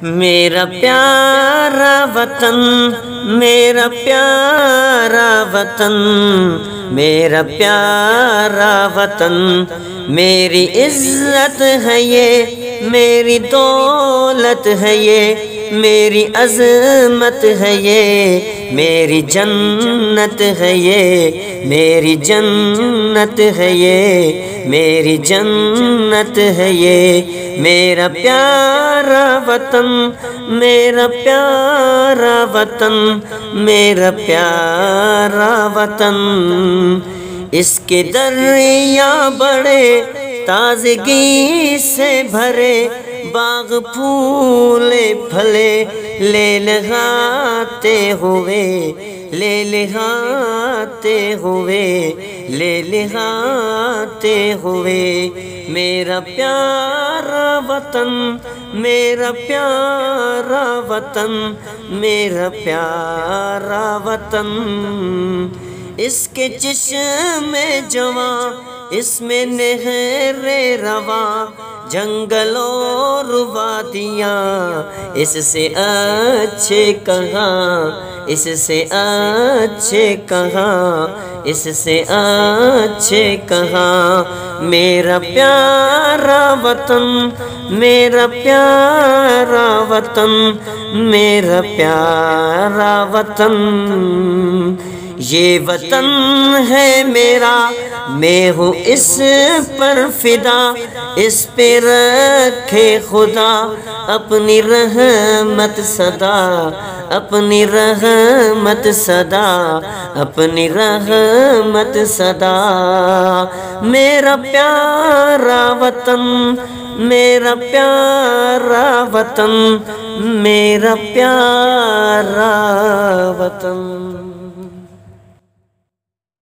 میرا پیارا وطن، میرا پیارا وطن، میرا پیارا وطن، میری عزت ہے یہ، میری دولت ہے یہ، میری عظمت ہے یہ، میری جنت ہے یہ، میری جنت ہے یہ، میری جنت ہے یہ، میرا پیارا وطن، میرا پیارا وطن، میرا پیارا وطن۔ اس کے دریا بڑے تازگی سے بھرے، باغ پھولے پھلے لے لہاتے ہوئے، لے لہاتے ہوئے، لے لہاتے ہوئے، میرا پیارا وطن، میرا پیارا وطن، میرا پیارا وطن۔ اس کے چشم جواں، اس میں نہر رواں، جنگل اور وادیاں، اس سے اچھے کہاں، اس سے اچھے کہاں، اس سے اچھے کہاں، میرا پیارا وطن، میرا پیارا وطن، میرا پیارا وطن۔ یہ وطن ہے میرا، میں ہوں اس پر فدا، اس پہ رکھے خدا اپنی رحمت صدا، اپنی رحمت صدا، اپنی رحمت صدا۔ میرا پیارا وطن، میرا پیارا وطن، میرا پیارا وطن۔